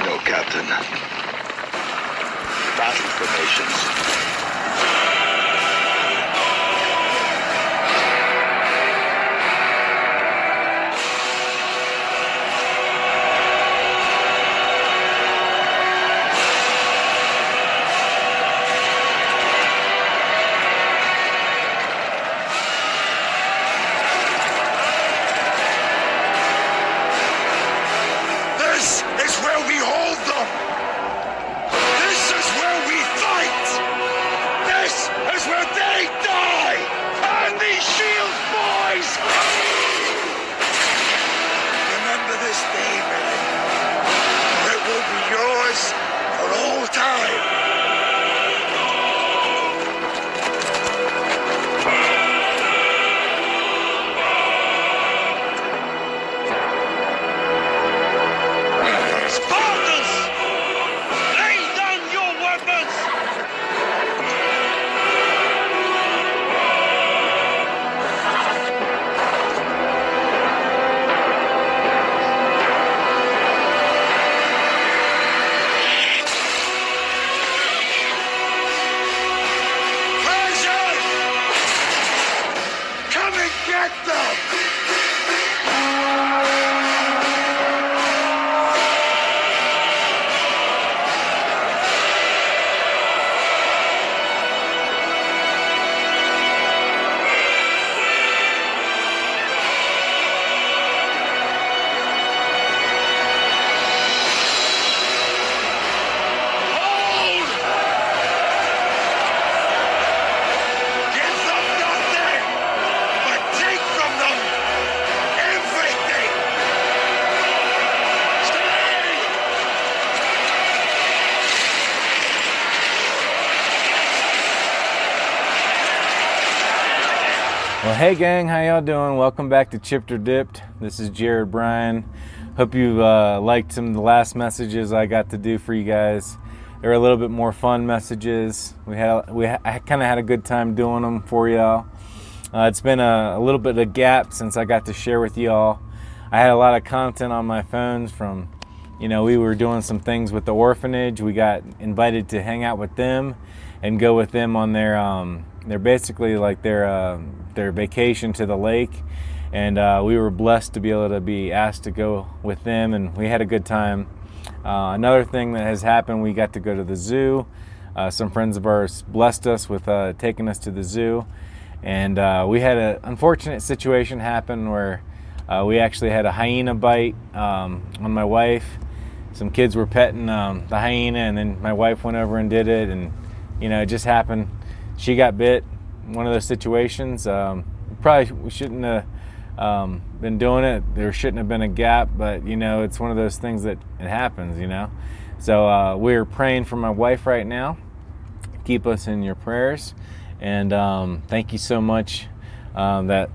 No, Captain. Battle formations. Well, hey gang, how y'all doing? Welcome back to Chipped or Dipped. This is Jared Bryan. Hope you liked some of the last messages I got to do for you guys. They were a little bit more fun messages. I kind of had a good time doing them for y'all. It's been a little bit of a gap since I got to share with y'all. I had a lot of content on my phones from, we were doing some things with the orphanage. We got invited to hang out with them and go with them on they're basically like their vacation to the lake, and we were blessed to be able to be asked to go with them, and we had a good time. Another thing that has happened, we got to go to the zoo. Some friends of ours blessed us with taking us to the zoo, and we had an unfortunate situation happen where we actually had a hyena bite on my wife. Some kids were petting the hyena, and then my wife went over and did it, and it just happened. She got bit. One of those situations. We shouldn't have been doing it. There shouldn't have been a gap, but it's one of those things that it happens. So we're praying for my wife right now. Keep us in your prayers, and thank you so much. To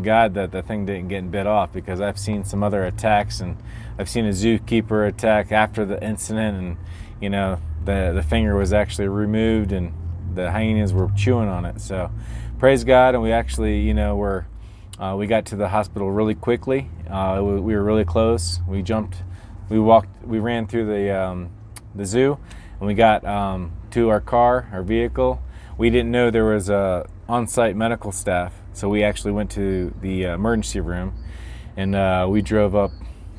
God that the thing didn't get bit off, because I've seen some other attacks, and I've seen a zookeeper attack after the incident, and the finger was actually removed, and the hyenas were chewing on it. So praise God. And we actually, we got to the hospital really quickly. We were really close. We ran through the zoo, and we got to our vehicle. We didn't know there was on-site medical staff, so we actually went to the emergency room, and we drove up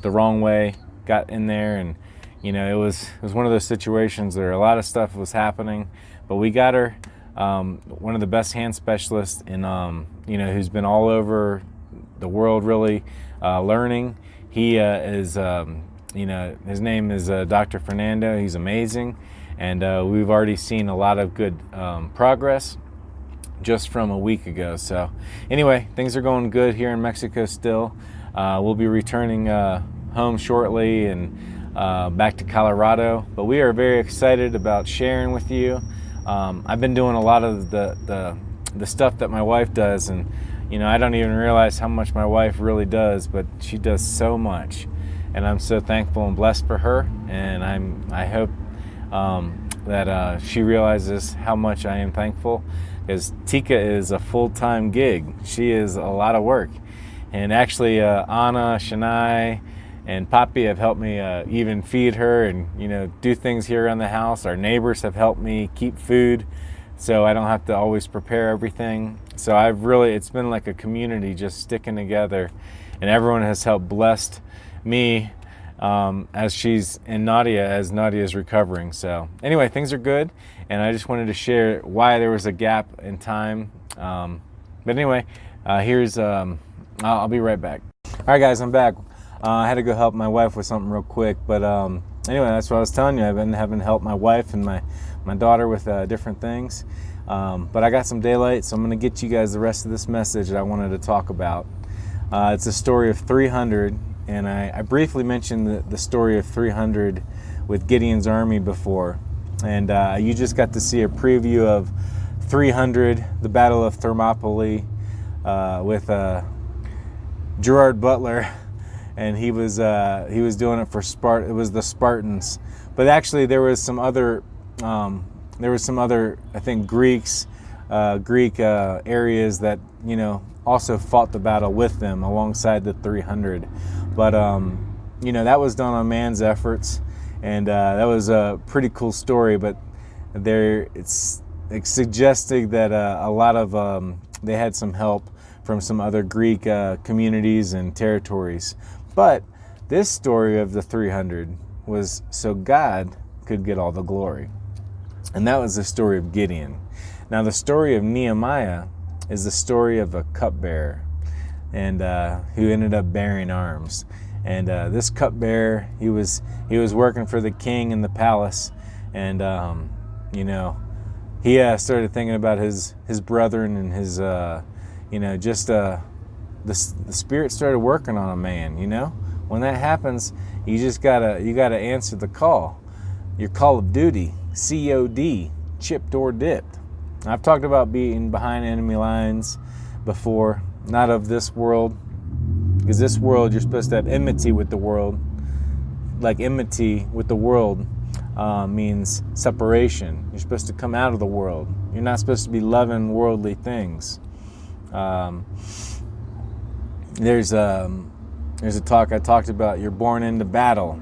the wrong way, got in there, and it was one of those situations where a lot of stuff was happening, but we got her. One of the best hand specialists who's been all over the world really learning. He is, his name is Dr. Fernando. He's amazing, and we've already seen a lot of good progress just from a week ago. So anyway, things are going good here in Mexico still. We'll be returning home shortly and back to Colorado, but we are very excited about sharing with you. I've been doing a lot of the stuff that my wife does, and I don't even realize how much my wife really does, but she does so much, and I'm so thankful and blessed for her, and I hope that she realizes how much I am thankful, because Tika is a full-time gig. She is a lot of work, and actually Anna, Shania, and Poppy have helped me even feed her and, do things here around the house. Our neighbors have helped me keep food so I don't have to always prepare everything. So it's been like a community just sticking together, and everyone has helped blessed me as Nadia is recovering. So anyway, things are good, and I just wanted to share why there was a gap in time. But anyway, I'll be right back. All right, guys, I'm back. I had to go help my wife with something real quick, but anyway, that's what I was telling you. I've been having to help my wife and my daughter with different things, but I got some daylight, so I'm going to get you guys the rest of this message that I wanted to talk about. It's a story of 300, and I briefly mentioned the story of 300 with Gideon's army before, and you just got to see a preview of 300, the Battle of Thermopylae, with Gerard Butler, and he was doing it for Sparta. It was the Spartans, but actually there was some other I think Greek areas that also fought the battle with them alongside the 300. But that was done on man's efforts, and that was a pretty cool story. But it's suggesting that a lot of they had some help from some other Greek communities and territories. But this story of the 300 was so God could get all the glory. And that was the story of Gideon. Now the story of Nehemiah is the story of a cupbearer, and who ended up bearing arms. And this cupbearer, he was working for the king in the palace, and he started thinking about his brethren and his the Spirit started working on a man. When that happens, you gotta answer the call, your call of duty, COD, chipped or dipped. I've talked about being behind enemy lines before, not of this world, because this world you're supposed to have enmity with the world. Like enmity with the world means separation. You're supposed to come out of the world. You're not supposed to be loving worldly things. There's a talk I talked about. You're born into battle.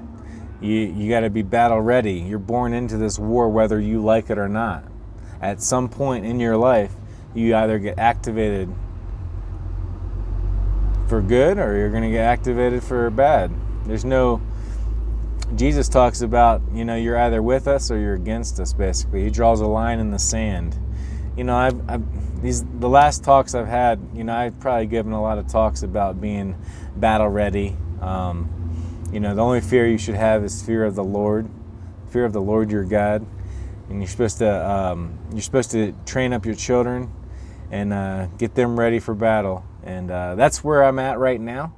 You got to be battle ready. You're born into this war whether you like it or not. At some point in your life, you either get activated for good or you're going to get activated for bad. Jesus talks about, you're either with us or you're against us, basically. He draws a line in the sand. The last talks I've had, I've probably given a lot of talks about being battle ready. The only fear you should have is fear of the Lord your God, and you're supposed to train up your children and get them ready for battle. And that's where I'm at right now.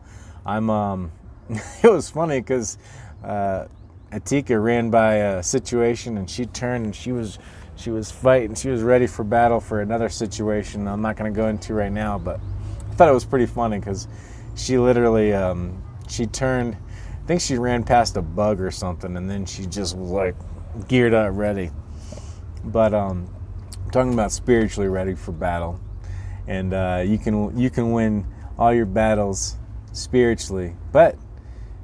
It was funny because Atika ran by a situation and she turned and she was fighting. She was ready for battle for another situation I'm not going to go into right now, but I thought it was pretty funny because she literally she turned. I think she ran past a bug or something, and then she just was like geared up, ready. But I'm talking about spiritually ready for battle, and you can win all your battles spiritually, but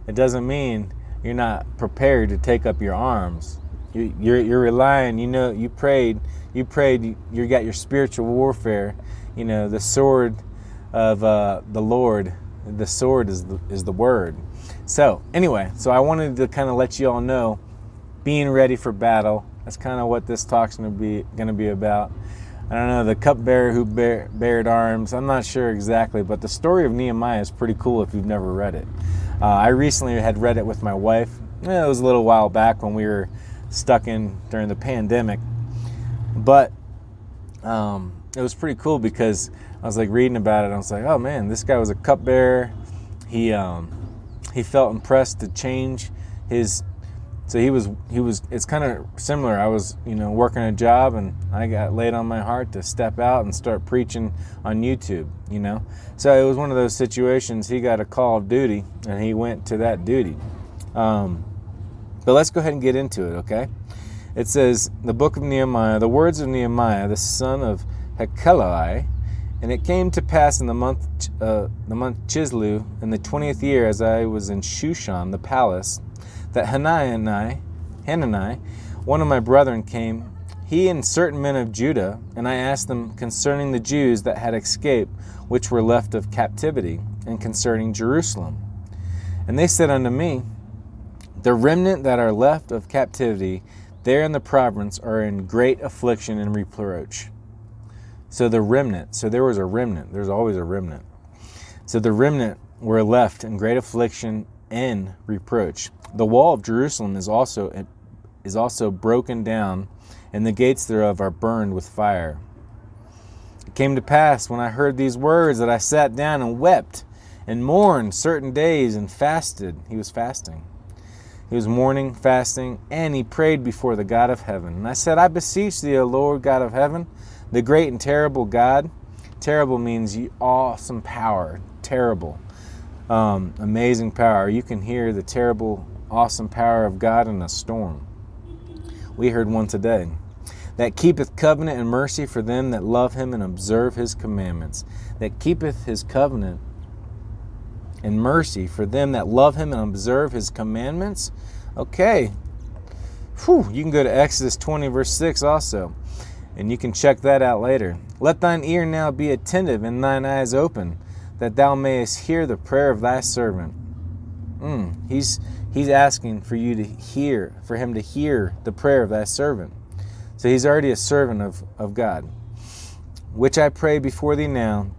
it doesn't mean you're not prepared to take up your arms. You're relying. You prayed. You got your spiritual warfare. The sword of the Lord. The sword is the word. So anyway, I wanted to kind of let you all know, being ready for battle. That's kind of what this talk's going to be about. I don't know, the cupbearer who bared arms. I'm not sure exactly, but the story of Nehemiah is pretty cool if you've never read it. I recently had read it with my wife. It was a little while back when we were stuck in during the pandemic, but it was pretty cool because I was like reading about it. I was like, oh man, this guy was a cupbearer. He felt impressed to change his. So he was. It's kind of similar. I was, working a job, and I got laid on my heart to step out and start preaching on YouTube. So it was one of those situations. He got a call of duty, and he went to that duty. But let's go ahead and get into it, okay? It says, the book of Nehemiah, the words of Nehemiah, the son of Hekeliah, And it came to pass in the month Chislew, in the 20th year, as I was in Shushan, the palace, that Hanani, one of my brethren, came, he and certain men of Judah, and I asked them concerning the Jews that had escaped, which were left of captivity, and concerning Jerusalem. And they said unto me, the remnant that are left of captivity there in the province are in great affliction and reproach. So the remnant, so there was a remnant, there's always a remnant. So the remnant were left in great affliction and reproach. The wall of Jerusalem is also broken down, and the gates thereof are burned with fire. It came to pass, when I heard these words, that I sat down and wept and mourned certain days and fasted. He was fasting. He was mourning, fasting, and he prayed before the God of heaven. And I said, I beseech thee, O Lord God of heaven, the great and terrible God. Terrible means awesome power. Terrible. Amazing power. You can hear the terrible, awesome power of God in a storm. We heard one today. That keepeth covenant and mercy for them that love him and observe his commandments. That keepeth his covenant and mercy for them that love him and observe his commandments. Okay. Whew. You can go to Exodus 20 verse 6 also, and you can check that out later. Let thine ear now be attentive and thine eyes open, that thou mayest hear the prayer of thy servant. He's asking for you to hear, for him to hear the prayer of thy servant. So he's already a servant of God. Which I pray before thee now,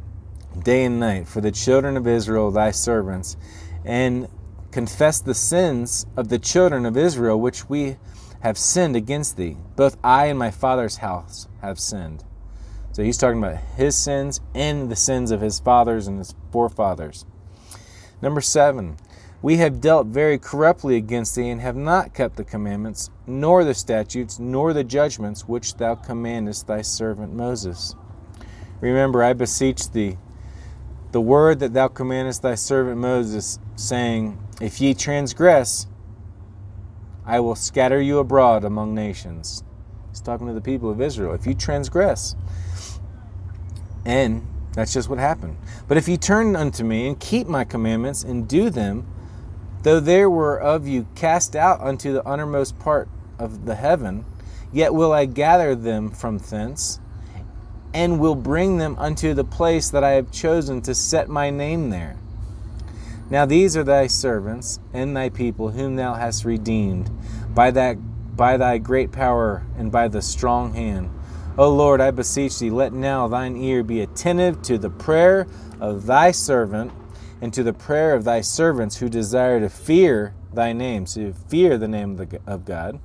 day and night, for the children of Israel, thy servants, and confess the sins of the children of Israel, which we have sinned against thee. Both I and my father's house have sinned. So he's talking about his sins and the sins of his fathers and his forefathers. Number 7, we have dealt very corruptly against thee, and have not kept the commandments, nor the statutes, nor the judgments, which thou commandest thy servant Moses. Remember, I beseech thee, the word that thou commandest thy servant Moses, saying, if ye transgress, I will scatter you abroad among nations. He's talking to the people of Israel. If you transgress, and that's just what happened. But if ye turn unto me and keep my commandments and do them, though there were of you cast out unto the uttermost part of the heaven, yet will I gather them from thence, and will bring them unto the place that I have chosen to set my name there. Now these are thy servants and thy people, whom thou hast redeemed by thy great power and by the strong hand. O Lord, I beseech thee, let now thine ear be attentive to the prayer of thy servant, and to the prayer of thy servants who desire to fear thy name, to fear the name of God,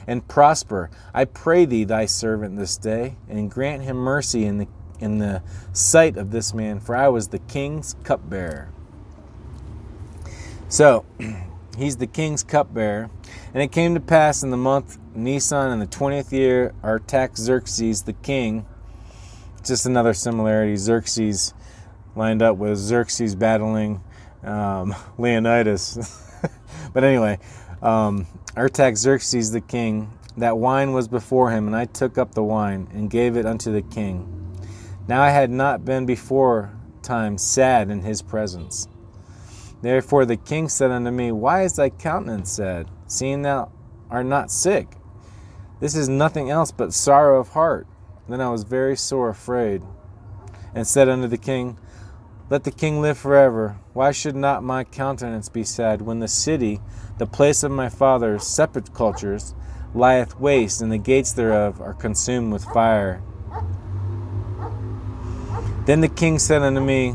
and prosper. I pray thee, thy servant, this day, and grant him mercy in the sight of this man, for I was the king's cupbearer. So, he's the king's cupbearer. And it came to pass in the month Nisan, in the 20th year, Artaxerxes the king, just another similarity, Xerxes lined up with Xerxes battling Leonidas. But anyway, Artaxerxes the king, that wine was before him, and I took up the wine and gave it unto the king. Now I had not been before time sad in his presence. Therefore the king said unto me, why is thy countenance sad, seeing thou art not sick? This is nothing else but sorrow of heart. Then I was very sore afraid, and said unto the king, let the king live forever. Why should not my countenance be sad, when the city, the place of my father's sepulchres, lieth waste, and the gates thereof are consumed with fire? Then the king said unto me,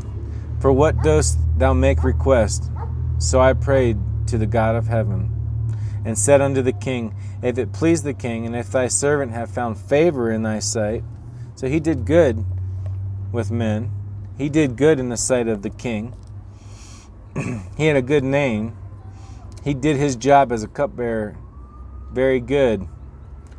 for what dost thou make request? So I prayed to the God of heaven, and said unto the king, if it please the king, and if thy servant have found favor in thy sight. So he did good with men. He did good in the sight of the king. He had a good name. He did his job as a cupbearer very good.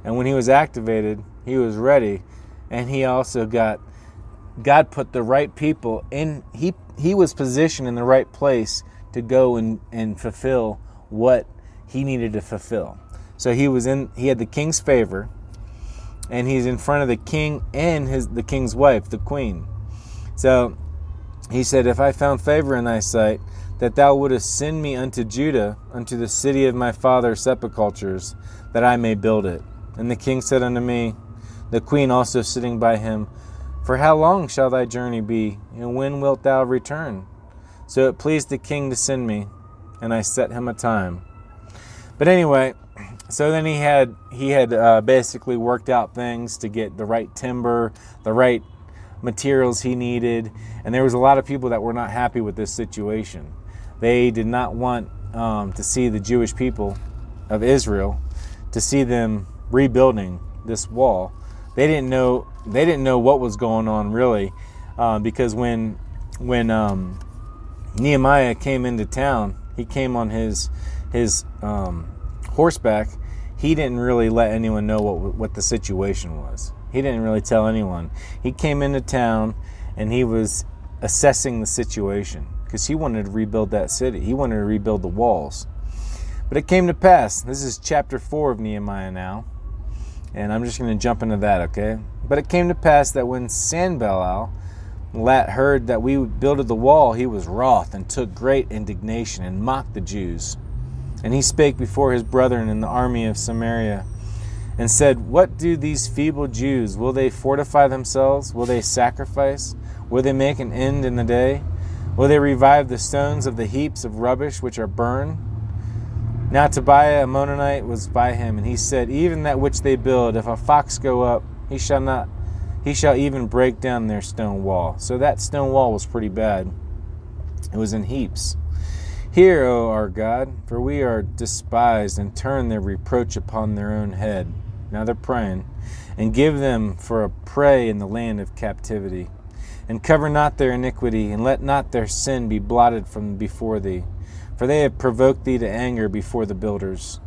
And when he was activated, he was ready. And he also God put the right people in. He was positioned in the right place to go and fulfill what he needed to fulfill. So he had the king's favor, and he's in front of the king and the king's wife, the queen. So he said, if I found favor in thy sight, that thou wouldest send me unto Judah, unto the city of my father's sepulchres, that I may build it. And the king said unto me, the queen also sitting by him, for how long shall thy journey be, and when wilt thou return? So it pleased the king to send me, and I set him a time. But anyway, so then he had basically worked out things to get the right timber, the right materials he needed, and there was a lot of people that were not happy with this situation. They did not want to see the Jewish people of Israel, to see them rebuilding this wall. They didn't know what was going on really, because when Nehemiah came into town, he came on his horseback. He didn't really let anyone know what the situation was. He didn't really tell anyone. He came into town and he was assessing the situation because he wanted to rebuild that city. He wanted to rebuild the walls. But it came to pass. This is chapter 4 of Nehemiah now, and I'm just going to jump into that, okay? But it came to pass that when Sanballat heard that we builded the wall, he was wroth and took great indignation and mocked the Jews. And he spake before his brethren in the army of Samaria and said, what do these feeble Jews? Will they fortify themselves? Will they sacrifice? Will they make an end in the day? Will they revive the stones of the heaps of rubbish which are burned? Now Tobiah Ammonite was by him, and he said, even that which they build, if a fox go up, he shall even break down their stone wall. So that stone wall was pretty bad. It was in heaps. Hear, O our God, for we are despised, and turn their reproach upon their own head. Now they're praying. And give them for a prey in the land of captivity. And cover not their iniquity, and let not their sin be blotted from before thee. For they have provoked thee to anger before the builders.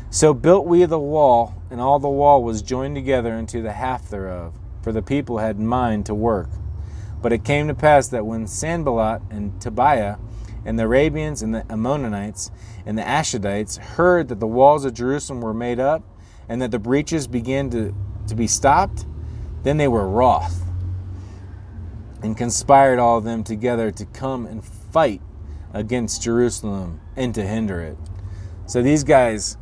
So built we the wall, and all the wall was joined together into the half thereof, for the people had mind to work. But it came to pass that when Sanballat and Tobiah and the Arabians and the Ammonites and the Ashdodites heard that the walls of Jerusalem were made up, and that the breaches began to be stopped, then they were wroth, and conspired all of them together to come and fight against Jerusalem and to hinder it. So these guys,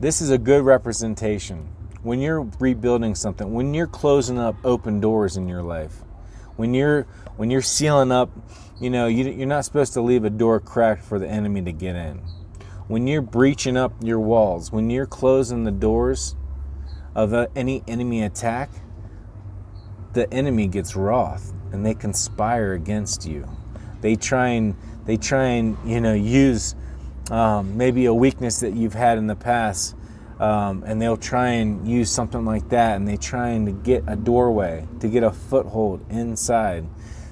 this is a good representation. When you're rebuilding something, when you're closing up open doors in your life, when you're sealing up, you're not supposed to leave a door cracked for the enemy to get in. When you're breaching up your walls, when you're closing the doors of any enemy attack, the enemy gets wroth and they conspire against you. They try and use maybe a weakness that you've had in the past, and they'll try and use something like that, and they trying to get a doorway, to get a foothold inside.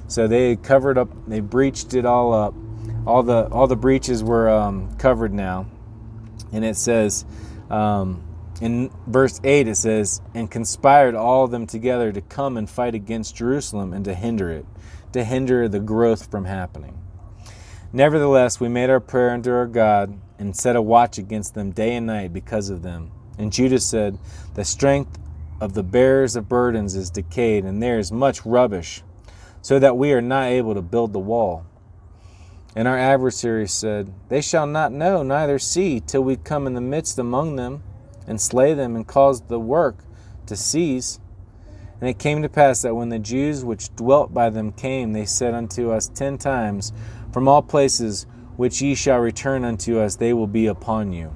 So they covered up, they breached it all up. All the breaches were covered now. And it says, in verse 8 it says, and conspired all of them together to come and fight against Jerusalem and to hinder the growth from happening. Nevertheless, we made our prayer unto our God and set a watch against them day and night because of them. And Judah said, the strength of the bearers of burdens is decayed, and there is much rubbish, so that we are not able to build the wall. And our adversaries said, they shall not know, neither see, till we come in the midst among them, and slay them, and cause the work to cease. And it came to pass that when the Jews which dwelt by them came, they said unto us 10 times, from all places which ye shall return unto us, they will be upon you.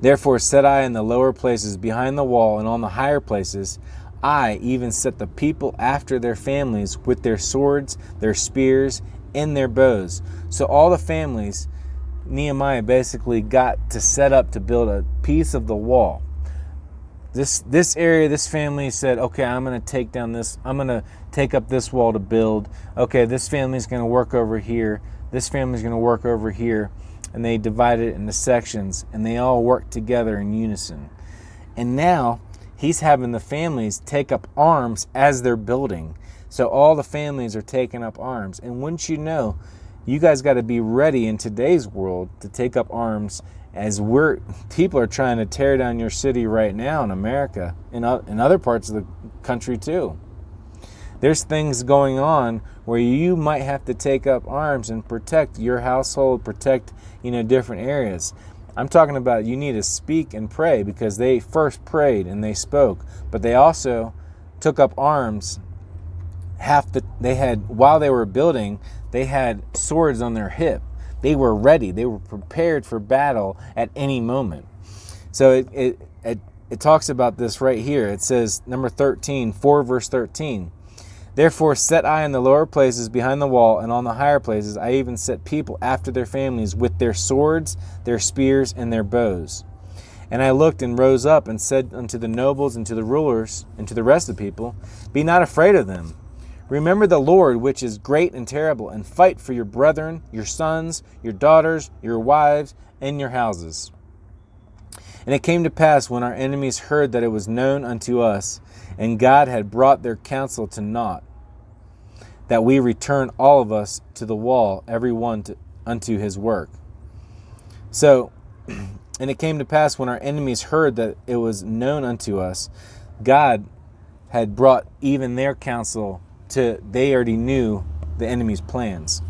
Therefore set I in the lower places behind the wall, and on the higher places I even set the people after their families with their swords, their spears, and their bows. So all the families, Nehemiah basically got to set up to build a piece of the wall. This area, this family said, okay, I'm going to take up this wall to build. Okay, this family's going to work over here. This family's going to work over here. And they divided it into sections, and they all worked together in unison. And now he's having the families take up arms as they're building. So all the families are taking up arms. And wouldn't you know, you guys got to be ready in today's world to take up arms, as people are trying to tear down your city right now in America, in other parts of the country too. There's things going on where you might have to take up arms and protect your household, protect, different areas. I'm talking about you need to speak and pray, because they first prayed and they spoke, but they also took up arms. While they were building, they had swords on their hip. They were ready. They were prepared for battle at any moment. So it talks about this right here. It says, number 13, 4 verse 13. Therefore set I in the lower places behind the wall, and on the higher places I even set people after their families, with their swords, their spears, and their bows. And I looked and rose up and said unto the nobles and to the rulers and to the rest of the people, Be not afraid of them. Remember the Lord, which is great and terrible, and fight for your brethren, your sons, your daughters, your wives, and your houses. And it came to pass, when our enemies heard that it was known unto us, and God had brought their counsel to naught, that we returned all of us to the wall, every one unto his work. So, and it came to pass, when our enemies heard that it was known unto us, God had brought even their counsel to, they already knew the enemy's plans.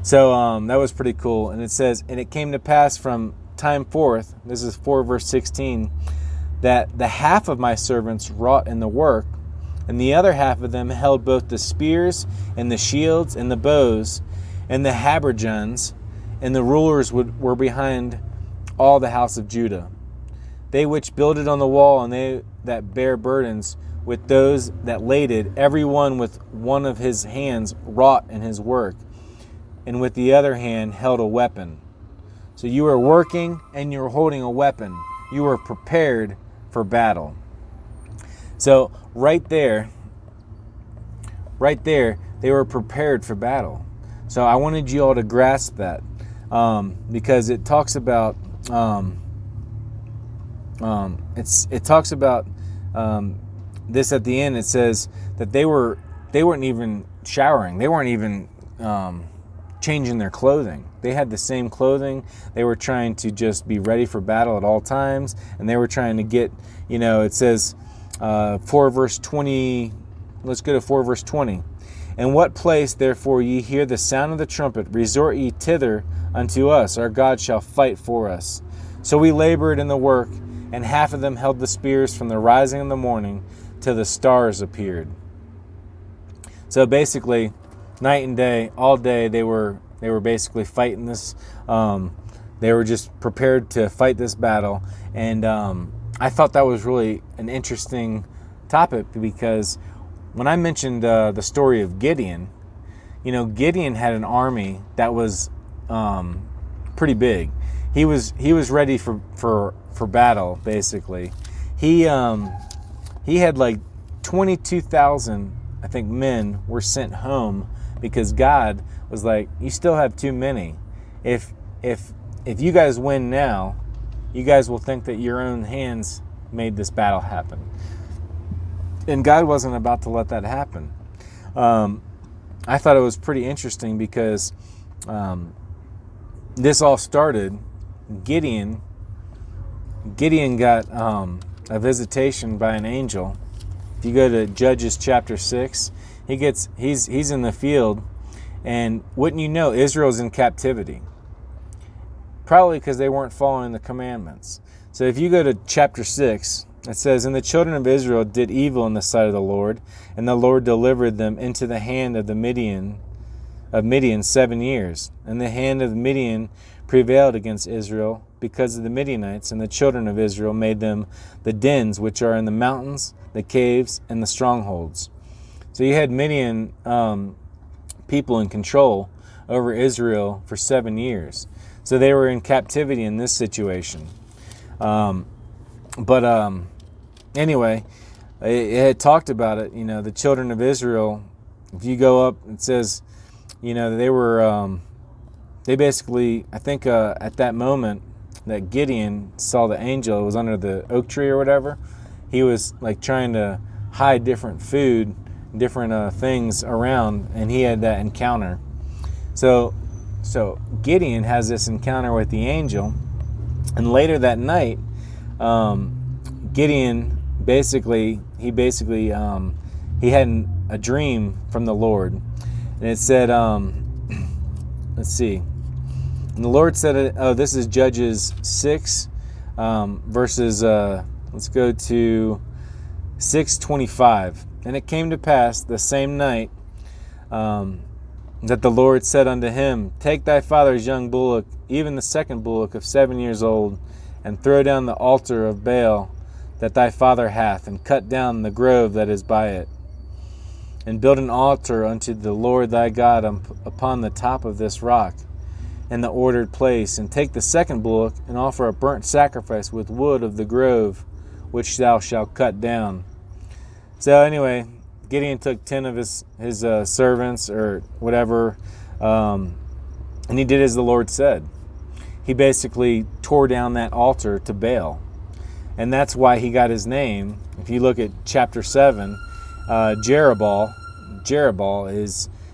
So that was pretty cool. And it says, and it came to pass from time forth, this is 4 verse 16, that the half of my servants wrought in the work, and the other half of them held both the spears and the shields and the bows and the habergeons, and the rulers were behind all the house of Judah. They which builded on the wall, and they that bare burdens, with those that laded, every one with one of his hands wrought in his work, and with the other hand held a weapon. So you were working and you were holding a weapon. You were prepared for battle. So right there, they were prepared for battle. So I wanted you all to grasp that, because it talks about it talks about this at the end. It says that they weren't even showering. They weren't even changing their clothing. They had the same clothing. They were trying to just be ready for battle at all times, and they were trying to get, it says 4 verse 20. Let's go to 4 verse 20. In what place therefore ye hear the sound of the trumpet, resort ye thither unto us. Our God shall fight for us. So we labored in the work, and half of them held the spears from the rising of the morning till the stars appeared. So basically, night and day, all day, they were basically fighting this. They were just prepared to fight this battle. And I thought that was really an interesting topic, because when I mentioned the story of Gideon, Gideon had an army that was pretty big. He was ready for battle, basically. He had like 22,000, I think, men were sent home, because God was like, you still have too many. If you guys win now, you guys will think that your own hands made this battle happen. And God wasn't about to let that happen. I thought it was pretty interesting, because this all started, Gideon got a visitation by an angel. If you go to Judges chapter 6, he's in the field, and wouldn't you know, Israel's in captivity. Probably because they weren't following the commandments. So if you go to chapter 6, it says, And the children of Israel did evil in the sight of the Lord, and the Lord delivered them into the hand of Midian 7 years. And the hand of Midian prevailed against Israel because of the Midianites, and the children of Israel made them the dens which are in the mountains, the caves, and the strongholds. So you had Midian people in control over Israel for 7 years. So they were in captivity in this situation. Anyway, it had talked about it, the children of Israel. If you go up, it says, they basically, I think at that moment that Gideon saw the angel, it was under the oak tree or whatever. He was like trying to hide different food, different things around, and he had that encounter. So Gideon has this encounter with the angel, and later that night, Gideon he hadn't a dream from the Lord. And it said, let's see. And the Lord said, this is Judges 6, verses, let's go to 6:25. And it came to pass the same night that the Lord said unto him, Take thy father's young bullock, even the second bullock of 7 years old, and throw down the altar of Baal that thy father hath, and cut down the grove that is by it, and build an altar unto the Lord thy God upon the top of this rock, in the ordered place, and take the second bullock, and offer a burnt sacrifice with wood of the grove, which thou shalt cut down. So anyway, Gideon took 10 of his servants or whatever, and he did as the Lord said. He basically tore down that altar to Baal. And that's why he got his name. If you look at chapter 7, Jerubbaal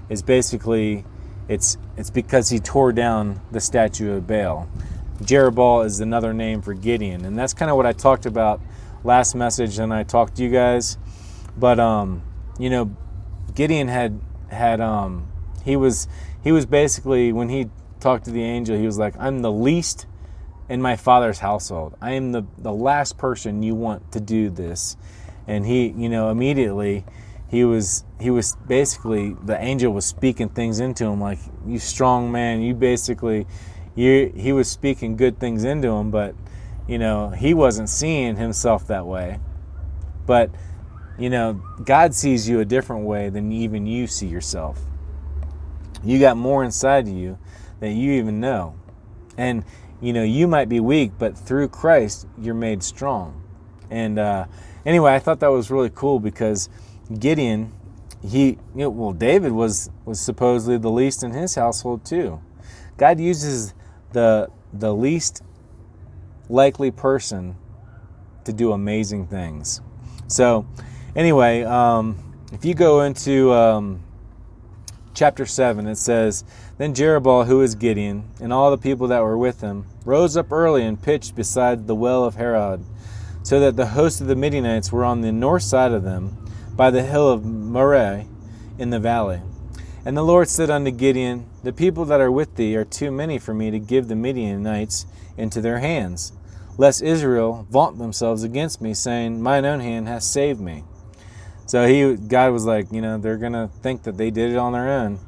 is basically, it's because he tore down the statue of Baal. Jerubbaal is another name for Gideon. And that's kind of what I talked about last message and I talked to you guys. But Gideon he was basically, when he talked to the angel, he was like, I'm the least in my father's household. I am the last person you want to do this. And he, immediately he was basically, the angel was speaking things into him like, you strong man, he was speaking good things into him, but he wasn't seeing himself that way. But God sees you a different way than even you see yourself. You got more inside of you than you even know. And, you might be weak, but through Christ, you're made strong. And anyway, I thought that was really cool because Gideon, David was supposedly the least in his household too. God uses the least likely person to do amazing things. So, anyway, if you go into chapter 7, it says, Then Jerubbaal, who is Gideon, and all the people that were with him, rose up early and pitched beside the well of Harod, so that the host of the Midianites were on the north side of them, by the hill of Moreh in the valley. And the Lord said unto Gideon, The people that are with thee are too many for me to give the Midianites into their hands, lest Israel vaunt themselves against me, saying, Mine own hand hath saved me. So God was like, they're going to think that they did it on their own.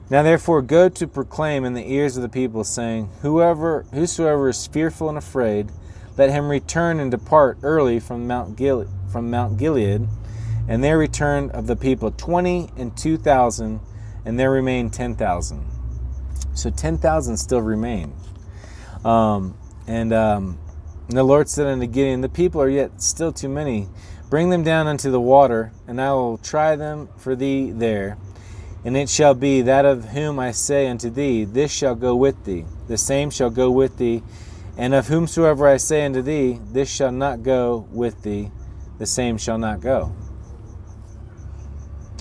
Now therefore go to proclaim in the ears of the people, saying, Whosoever is fearful and afraid, let him return and depart early from Mount Gilead. And there returned of the people 22,000, and there remained 10,000. So 10,000 still remain. And the Lord said unto Gideon, The people are yet still too many. Bring them down unto the water, and I will try them for thee there. And it shall be that of whom I say unto thee, This shall go with thee, the same shall go with thee. And of whomsoever I say unto thee, This shall not go with thee, the same shall not go.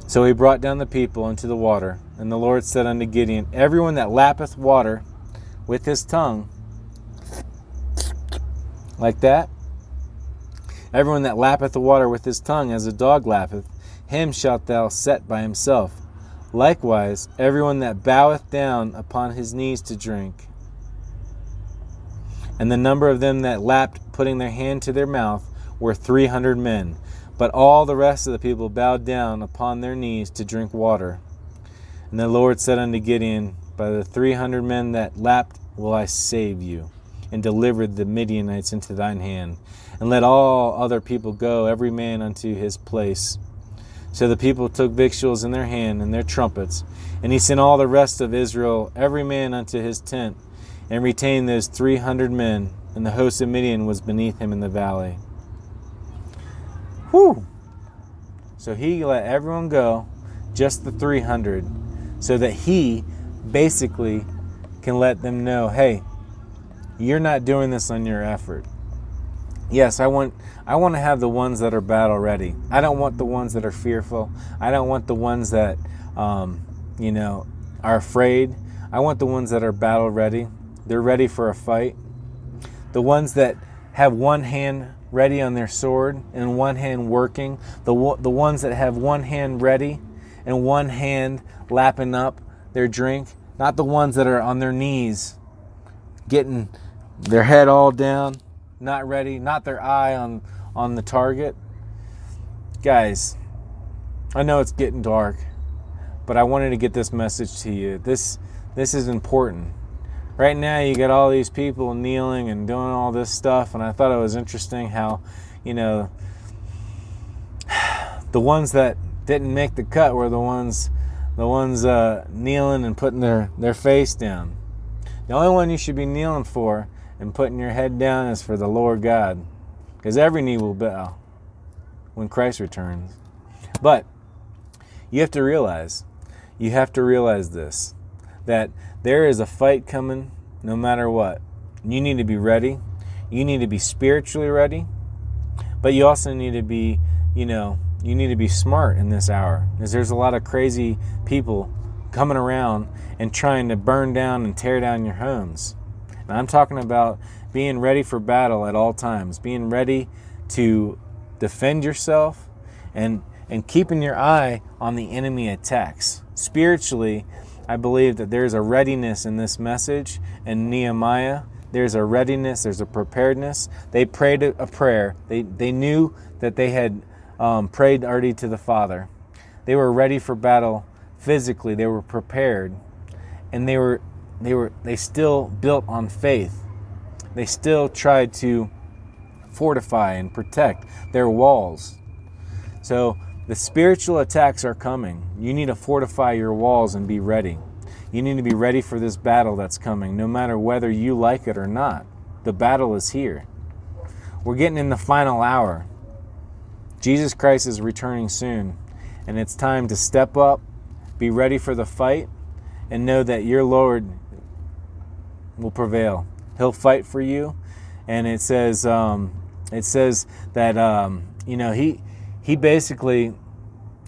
So he brought down the people into the water. And the Lord said unto Gideon, Everyone that lappeth water with his tongue, like that, everyone that lappeth the water with his tongue as a dog lappeth, him shalt thou set by himself. Likewise, everyone that boweth down upon his knees to drink. And the number of them that lapped, putting their hand to their mouth, were 300 men. But all the rest of the people bowed down upon their knees to drink water. And the Lord said unto Gideon, By the 300 men that lapped will I save you, and deliver the Midianites into thine hand. And let all other people go, every man unto his place. So the people took victuals in their hand and their trumpets. And he sent all the rest of Israel, every man unto his tent, and retained those 300 men. And the host of Midian was beneath him in the valley. Whew! So he let everyone go, just the 300, so that he basically can let them know, hey, you're not doing this on your effort. Yes, I want to have the ones that are battle ready. I don't want the ones that are fearful. I don't want the ones that are afraid. I want the ones that are battle ready. They're ready for a fight. The ones that have one hand ready on their sword and one hand working, the ones that have one hand ready and one hand lapping up their drink, not the ones that are on their knees getting their head all down, not ready, not their eye on the target. Guys, I know it's getting dark, but I wanted to get this message to you. This is important. Right now you got all these people kneeling and doing all this stuff, and I thought it was interesting how, the ones that didn't make the cut were the ones kneeling and putting their face down. The only one you should be kneeling for and putting your head down is for the Lord God, because every knee will bow when Christ returns. But you have to realize this, that there is a fight coming no matter what. You need to be ready. You need to be spiritually ready, but you also need to be, you need to be smart in this hour, because there's a lot of crazy people coming around and trying to burn down and tear down your homes. And I'm talking about being ready for battle at all times, being ready to defend yourself and keeping your eye on the enemy attacks. Spiritually, I believe that there's a readiness in this message. In Nehemiah, there's a readiness, there's a preparedness. They prayed a prayer. They knew that they had prayed already to the Father. They were ready for battle physically. They were prepared, and they still built on faith. They still tried to fortify and protect their walls. So the spiritual attacks are coming. You need to fortify your walls and be ready. You need to be ready for this battle that's coming, no matter whether you like it or not. The battle is here. We're getting in the final hour. Jesus Christ is returning soon, and it's time to step up, be ready for the fight, and know that your Lord will prevail. He'll fight for you, and it says that he basically,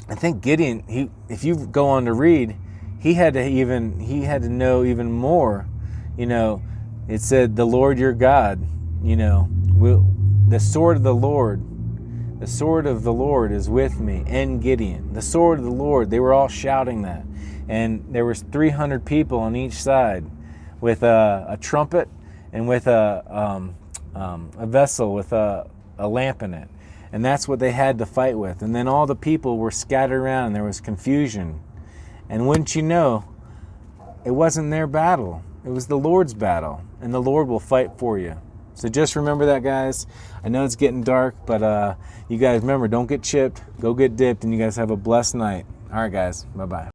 I think Gideon, if you go on to read, he had to know even more. It said, the Lord your God, the sword of the Lord is with me, and Gideon. The sword of the Lord, they were all shouting that. And there was 300 people on each side with a trumpet and with a vessel with a lamp in it. And that's what they had to fight with. And then all the people were scattered around, and there was confusion. And wouldn't you know, it wasn't their battle. It was the Lord's battle, and the Lord will fight for you. So just remember that, guys. I know it's getting dark, but you guys remember, don't get chipped, go get dipped, and you guys have a blessed night. All right, guys, bye-bye.